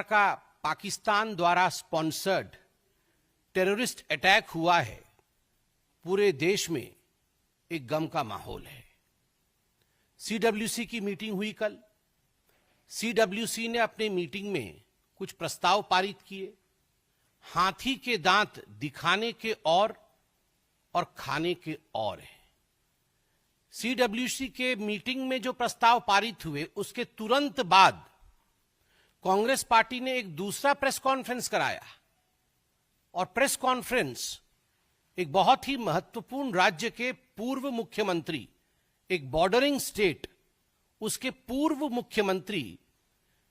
का पाकिस्तान द्वारा sponsored terrorist attack हुआ है, पूरे देश में एक गम का माहौल है। सीडब्ल्यूसी की मीटिंग हुई कल। सीडब्ल्यूसी ने अपने मीटिंग में कुछ प्रस्ताव पारित किए। हाथी के दांत दिखाने के और खाने के और हैं। सीडब्ल्यूसी के मीटिंग में जो प्रस्ताव पारित हुए, उसके तुरंत बाद कांग्रेस पार्टी ने एक दूसरा प्रेस कॉन्फ्रेंस कराया। और प्रेस कॉन्फ्रेंस एक बहुत ही महत्वपूर्ण राज्य के पूर्व मुख्यमंत्री, एक बॉर्डरिंग स्टेट, उसके पूर्व मुख्यमंत्री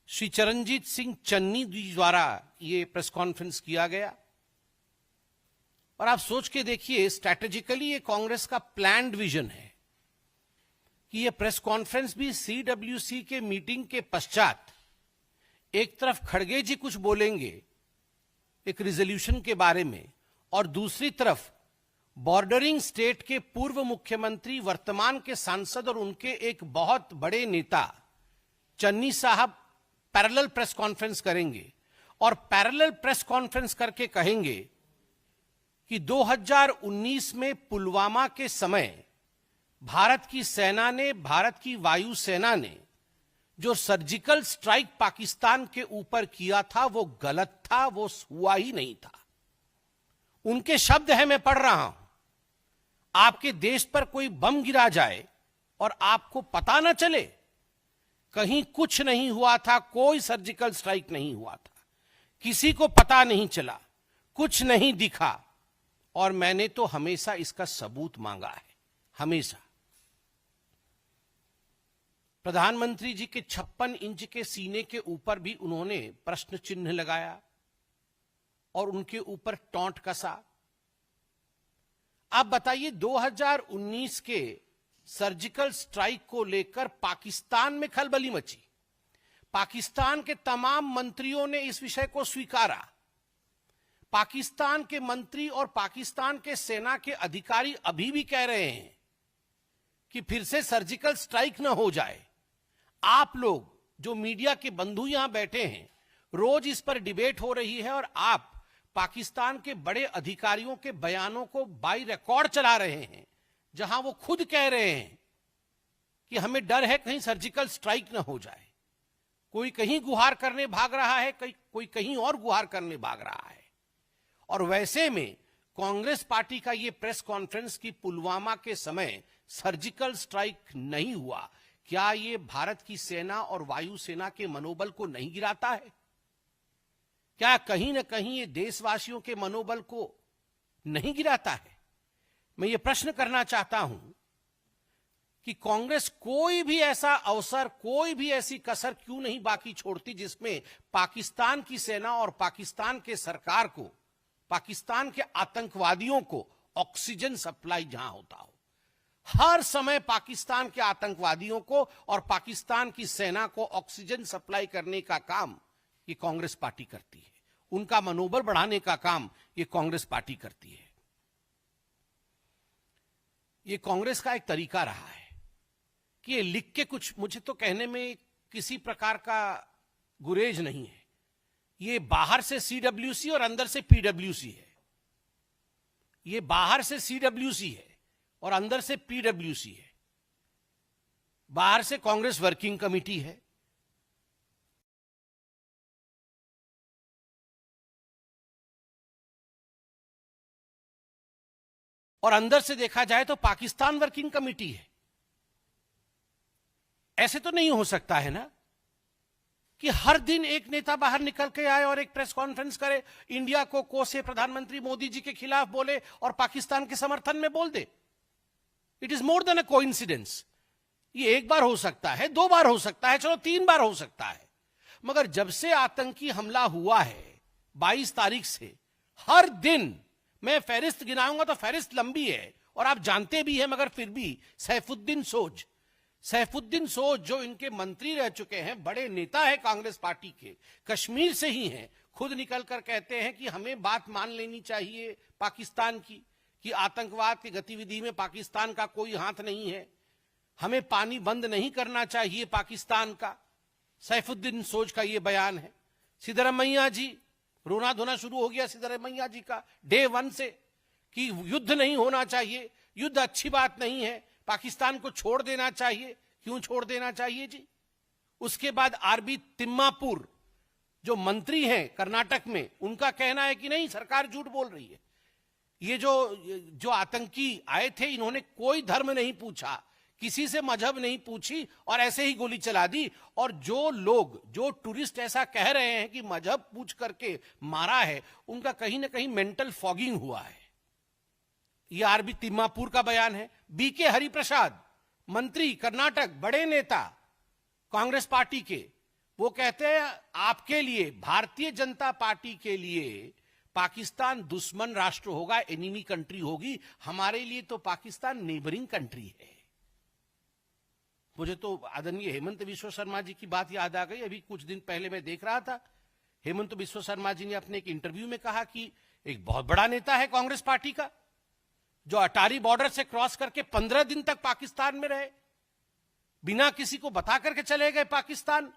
श्री चरणजीत सिंह चन्नी जी द्वारा यह प्रेस कॉन्फ्रेंस किया गया। और आप सोच के देखिए, स्ट्रैटेजिकली ये कांग्रेस का प्लान्ड विजन है कि यह प्रेस कॉन्फ्रेंस भी सीडब्ल्यूसी के मीटिंग के पश्चात एक तरफ खड़गे जी कुछ बोलेंगे एक रिजोल्यूशन के बारे में, और दूसरी तरफ बॉर्डरिंग स्टेट के पूर्व मुख्यमंत्री, वर्तमान के सांसद और उनके एक बहुत बड़े नेता चन्नी साहब पैरेलल प्रेस कॉन्फ्रेंस करेंगे। और पैरेलल प्रेस कॉन्फ्रेंस करके कहेंगे कि 2019 में पुलवामा के समय भारत की सेना ने, भारत की वायुसेना ने जो सर्जिकल स्ट्राइक पाकिस्तान के ऊपर किया था वो गलत था, वो हुआ ही नहीं था। उनके शब्द हैं, मैं पढ़ रहा हूं। आपके देश पर कोई बम गिरा जाए और आपको पता ना चले, कहीं कुछ नहीं हुआ था, कोई सर्जिकल स्ट्राइक नहीं हुआ था, किसी को पता नहीं चला, कुछ नहीं दिखा, और मैंने तो हमेशा इसका सबूत मांगा है, हमेशा। प्रधानमंत्री जी के 56 इंच के सीने के ऊपर भी उन्होंने प्रश्न चिन्ह लगाया और उनके ऊपर टॉन्ट कसा। आप बताइए, 2019 के सर्जिकल स्ट्राइक को लेकर पाकिस्तान में खलबली मची। पाकिस्तान के तमाम मंत्रियों ने इस विषय को स्वीकारा। पाकिस्तान के मंत्री और पाकिस्तान के सेना के अधिकारी अभी भी कह रहे हैं कि फिर से सर्जिकल स्ट्राइक न हो जाए। आप लोग जो मीडिया के बंधु यहां बैठे हैं, रोज इस पर डिबेट हो रही है, और आप पाकिस्तान के बड़े अधिकारियों के बयानों को बाई रिकॉर्ड चला रहे हैं, जहां वो खुद कह रहे हैं कि हमें डर है कहीं सर्जिकल स्ट्राइक न हो जाए। कोई कहीं गुहार करने भाग रहा है, कोई कहीं और गुहार करने भाग रहा है। और वैसे में कांग्रेस पार्टी का यह प्रेस कॉन्फ्रेंस कि पुलवामा के समय सर्जिकल स्ट्राइक नहीं हुआ, क्या यह भारत की सेना और वायुसेना के मनोबल को नहीं गिराता है? क्या कहीं ना कहीं ये देशवासियों के मनोबल को नहीं गिराता है? मैं ये प्रश्न करना चाहता हूं कि कांग्रेस कोई भी ऐसा अवसर, कोई भी ऐसी कसर क्यों नहीं बाकी छोड़ती जिसमें पाकिस्तान की सेना और पाकिस्तान के सरकार को, पाकिस्तान के आतंकवादियों को ऑक्सीजन सप्लाई जहां होता हो। हर समय पाकिस्तान के आतंकवादियों को और पाकिस्तान की सेना को ऑक्सीजन सप्लाई करने का काम ये कांग्रेस पार्टी करती है। उनका मनोबल बढ़ाने का काम ये कांग्रेस पार्टी करती है। ये कांग्रेस का एक तरीका रहा है कि ये लिख के कुछ, मुझे तो कहने में किसी प्रकार का गुरेज नहीं है। ये बाहर से सीडब्ल्यूसी और अंदर से पीडब्ल्यूसी है। ये बाहर से सीडब्ल्यूसी है और अंदर से पीडब्ल्यूसी है। बाहर से कांग्रेस वर्किंग कमेटी है, और अंदर से देखा जाए तो पाकिस्तान वर्किंग कमेटी है। ऐसे तो नहीं हो सकता है ना कि हर दिन एक नेता बाहर निकल के आए और एक प्रेस कॉन्फ्रेंस करे, इंडिया को कोसे, प्रधानमंत्री मोदी जी के खिलाफ बोले और पाकिस्तान के समर्थन में बोल दे। It is more than a coincidence. ये एक बार हो सकता है, 2 बार हो सकता है, चलो 3 बार हो सकता है, मगर जब से आतंकी हमला हुआ है 22 तारीख से, हर दिन मैं फहरिस्त गिनाऊंगा तो फहरिस्त लंबी है और आप जानते भी हैं, मगर फिर भी सैफुद्दीन सोज जो इनके मंत्री रह चुके हैं, बड़े नेता है कांग्रेस पार्टी के, कश्मीर से ही हैं, खुद निकलकर कहते हैं कि हमें बात मान लेनी चाहिए पाकिस्तान की कि आतंकवाद की गतिविधि में पाकिस्तान का कोई हाथ नहीं है, हमें पानी बंद नहीं करना चाहिए पाकिस्तान का। सैफुद्दीन सोज का यह बयान है। सिद्धरामैया जी, रोना धोना शुरू हो गया सिद्धरामैया जी का डे 1 से कि युद्ध नहीं होना चाहिए, युद्ध अच्छी बात नहीं है, पाकिस्तान को छोड़ देना चाहिए। क्यों छोड़ देना चाहिए जी? उसके बाद आरबी तिम्मापुर जो मंत्री हैं कर्नाटक में, उनका कहना है कि नहीं, सरकार झूठ बोल रही है। ये जो आतंकी आए थे, इन्होंने कोई धर्म नहीं पूछा, किसी से मजहब नहीं पूछी और ऐसे ही गोली चला दी। और जो टूरिस्ट ऐसा कह रहे हैं कि मजहब पूछ करके मारा है, उनका कहीं ना कहीं मेंटल फॉगिंग हुआ है। ये आरबी तिम्मापुर का बयान है। बीके हरिप्रसाद, मंत्री कर्नाटक, बड़े नेता कांग्रेस पार्टी के, वो कहते हैं आपके लिए, भारतीय जनता पार्टी के लिए पाकिस्तान दुश्मन राष्ट्र होगा, एनिमी कंट्री होगी, हमारे लिए तो पाकिस्तान नेबरिंग कंट्री है। मुझे तो आदरणीय हेमंत बिस्वा शर्मा जी की बात याद आ गई। अभी कुछ दिन पहले मैं देख रहा था, हेमंत बिस्वा शर्मा जी ने अपने एक इंटरव्यू में कहा कि एक बहुत बड़ा नेता है कांग्रेस पार्टी का, जो अटारी बॉर्डर से क्रॉस करके 15 दिन तक पाकिस्तान में रहे, बिना किसी को बता करके चले गए पाकिस्तान,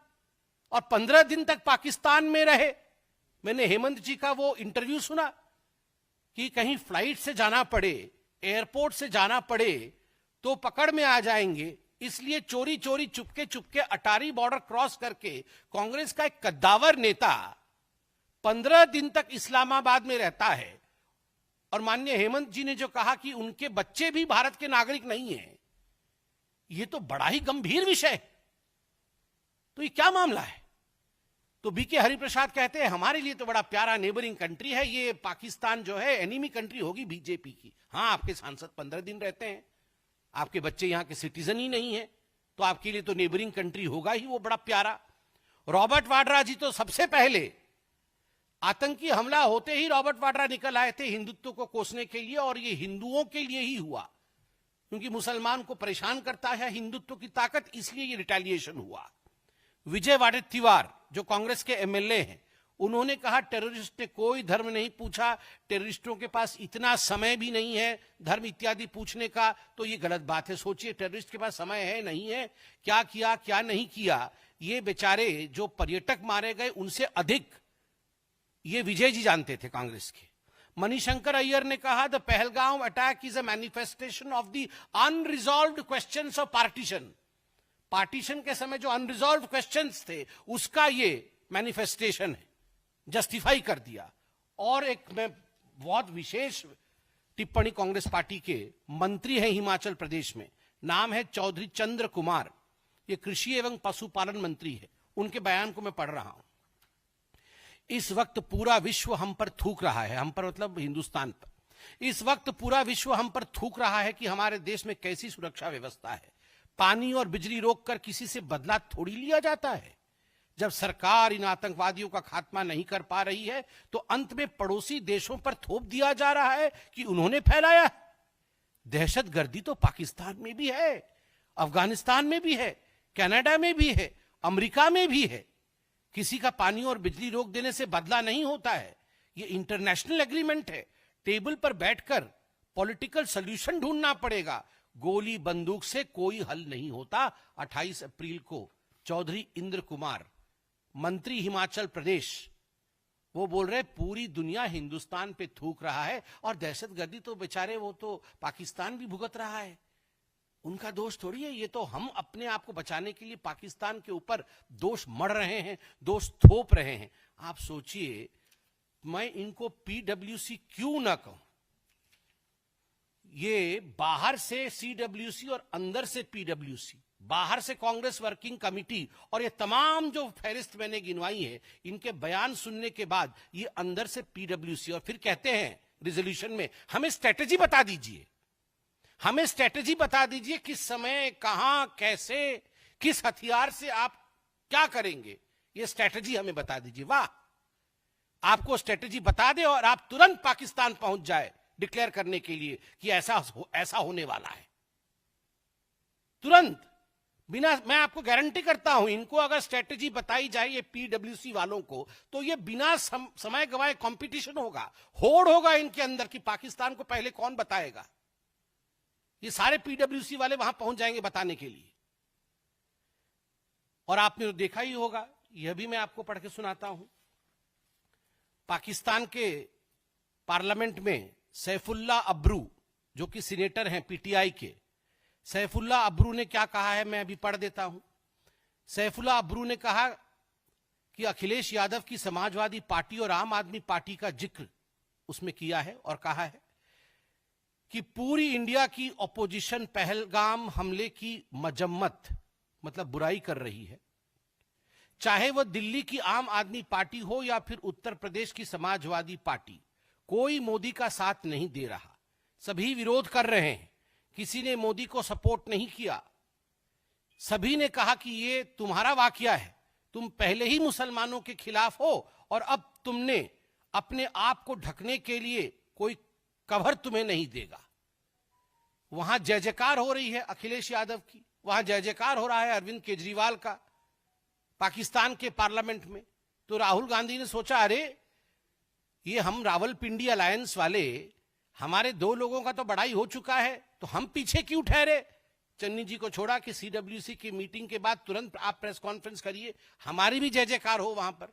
और 15 दिन तक पाकिस्तान में रहे। मैंने हेमंत जी का वो इंटरव्यू सुना कि कहीं फ्लाइट से जाना पड़े, एयरपोर्ट से जाना पड़े तो पकड़ में आ जाएंगे, इसलिए चोरी चोरी चुपके चुपके अटारी बॉर्डर क्रॉस करके कांग्रेस का एक कद्दावर नेता 15 दिन तक इस्लामाबाद में रहता है। और माननीय हेमंत जी ने जो कहा कि उनके बच्चे भी भारत के नागरिक नहीं हैं, ये तो बड़ा ही गंभीर विषय है। तो ये क्या मामला है? तो बीके हरिप्रसाद कहते हैं हमारे लिए तो बड़ा प्यारा नेबरिंग कंट्री है, ये पाकिस्तान जो है एनिमी कंट्री होगी बीजेपी की। हाँ, आपके सांसद 15 दिन रहते हैं, आपके बच्चे यहां के सिटीजन ही नहीं है, तो आपके लिए तो नेबरिंग कंट्री होगा ही वो बड़ा प्यारा। रॉबर्ट वाड्रा जी तो सबसे पहले आतंकी हमला होते ही रॉबर्ट वाड्रा निकल आए थे हिंदुत्व को कोसने के लिए, और ये हिंदुओं के लिए ही हुआ, क्योंकि मुसलमान को परेशान करता है हिंदुत्व की ताकत, इसलिए ये रिटेलिएशन हुआ। विजय वाडेत्तिवार जो कांग्रेस के एमएलए हैं, उन्होंने कहा टेररिस्ट ने कोई धर्म नहीं पूछा, टेररिस्टों के पास इतना समय भी नहीं है धर्म इत्यादि पूछने का, तो ये गलत बात है। सोचिए, टेररिस्ट के पास समय है नहीं है, क्या किया क्या नहीं किया। ये बेचारे जो पर्यटक मारे गए उनसे अधिक ये विजय जी जानते थे कांग्रेस के। मणिशंकर अय्यर ने कहा the Pahalgam attack is a manifestation of the unresolved questions of partition. Partition के समय जो अनरिजॉल्व्ड क्वेश्चंस थे उसका ये मैनिफेस्टेशन है, जस्टिफाई कर दिया। और एक मैं बहुत विशेष टिप्पणी कांग्रेस पार्टी के मंत्री हैं हिमाचल प्रदेश में, नाम है चौधरी चंद्र कुमार, ये कृषि एवं पशुपालन मंत्री है, उनके बयान को मैं पढ़ रहा हूं। इस वक्त पूरा विश्व हम पर थूक रहा है, हम पर मतलब हिंदुस्तान पर, इस वक्त पूरा विश्व हम पर थूक रहा है कि हमारे देश में कैसी सुरक्षा व्यवस्था है। पानी और बिजली रोककर किसी से बदला थोड़ी लिया जाता है। जब सरकार इन आतंकवादियों का खात्मा नहीं कर पा रही है तो अंत में पड़ोसी देशों पर थोप दिया जा रहा है कि उन्होंने फैलाया है। दहशतगर्दी तो पाकिस्तान में भी है, अफगानिस्तान में भी है, कनाडा में भी है, अमेरिका में भी है। किसी का पानी और बिजली रोक देने से बदला नहीं होता है, ये इंटरनेशनल एग्रीमेंट है। टेबल पर बैठकर पॉलिटिकल सॉल्यूशन ढूंढना पड़ेगा, गोली बंदूक से कोई हल नहीं होता। 28 अप्रैल को चौधरी इंद्र कुमार, मंत्री हिमाचल प्रदेश, वो बोल रहे पूरी दुनिया हिंदुस्तान पे थूक रहा है, और दहशतगर्दी तो बेचारे वो तो पाकिस्तान भी भुगत रहा है, उनका दोष थोड़ी है। ये तो हम अपने आप को बचाने के लिए पाकिस्तान के ऊपर दोष मढ़ रहे हैं, दोष थोप रहे हैं। आप सोचिए, मैं इनको पीडब्ल्यूसी क्यों ना कहूं, ये बाहर से सीडब्ल्यूसी और अंदर से पीडब्ल्यूसी, बाहर से कांग्रेस वर्किंग कमेटी, और ये तमाम जो फहरिस्त मैंने गिनवाई है, इनके बयान सुनने के बाद ये अंदर से पीडब्ल्यूसी, और फिर कहते हैं रिजोल्यूशन में हमें स्ट्रेटेजी बता दीजिए, हमें स्ट्रेटेजी बता दीजिए, किस समय कहां कैसे किस हथियार से आप क्या करेंगे, ये स्ट्रेटेजी हमें बता दीजिए। वाह, आपको स्ट्रेटेजी बता दे और आप तुरंत पाकिस्तान पहुंच जाए डिक्लेयर करने के लिए कि ऐसा होने वाला है, तुरंत, बिना, मैं आपको गारंटी करता हूं, इनको अगर स्ट्रेटेजी बताई जाए ये पीडब्ल्यूसी वालों को, तो ये बिना समय गवाए कंपटीशन होगा, होड़ होगा इनके अंदर कि पाकिस्तान को पहले कौन बताएगा। ये सारे पीडब्ल्यूसी वाले वहां पहुंच जाएंगे बताने के लिए। और आपने तो देखा ही होगा, यह भी मैं आपको पढ़ के सुनाता हूं, पाकिस्तान के पार्लियामेंट में सैफुल्ला अब्रू, जो कि सीनेटर हैं पीटीआई के, सैफुल्ला अब्रू ने क्या कहा है, मैं अभी पढ़ देता हूं। सैफुल्ला अब्रू ने कहा कि अखिलेश यादव की समाजवादी पार्टी और आम आदमी पार्टी का जिक्र उसमें किया है और कहा है कि पूरी इंडिया की ऑपोजिशन पहलगाम हमले की मजम्मत, मतलब बुराई कर रही है। चाहे वह दिल्ली की आम आदमी पार्टी हो या फिर उत्तर प्रदेश की समाजवादी पार्टी, कोई मोदी का साथ नहीं दे रहा, सभी विरोध कर रहे हैं। किसी ने मोदी को सपोर्ट नहीं किया। सभी ने कहा कि ये तुम्हारा वाकया है, तुम पहले ही मुसलमानों के खिलाफ हो और अब तुमने अपने आप को ढकने के लिए कोई कवर तुम्हें नहीं देगा। वहां जय जयकार हो रही है अखिलेश यादव की, वहां जय जयकार हो रहा है अरविंद केजरीवाल का पाकिस्तान के पार्लियामेंट में। तो राहुल गांधी ने सोचा, अरे ये हम रावलपिंडी अलायंस वाले, हमारे दो लोगों का तो बड़ाई हो चुका है, तो हम पीछे क्यों ठहरे। चन्नी जी को छोड़ा कि सीडब्ल्यूसी की मीटिंग के बाद तुरंत आप प्रेस कॉन्फ्रेंस करिए, हमारी भी जय जयकार हो वहां पर।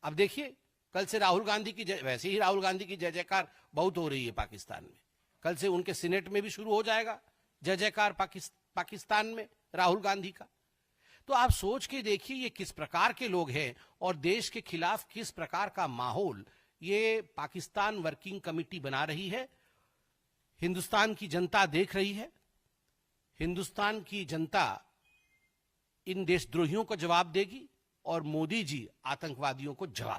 अब देखिए, कल से राहुल गांधी की वैसे ही राहुल गांधी की जय जयकार बहुत हो रही है पाकिस्तान में, कल से उनके सीनेट में भी शुरू हो जाएगा जय जयकार पाकिस्तान में राहुल गांधी का। तो आप सोच के देखिए ये किस प्रकार के लोग हैं और देश के खिलाफ किस प्रकार का माहौल ये पाकिस्तान वर्किंग कमेटी बना रही है। हिंदुस्तान की जनता देख रही है, हिंदुस्तान की जनता इन देशद्रोहियों को जवाब देगी और मोदी जी आतंकवादियों को जवाब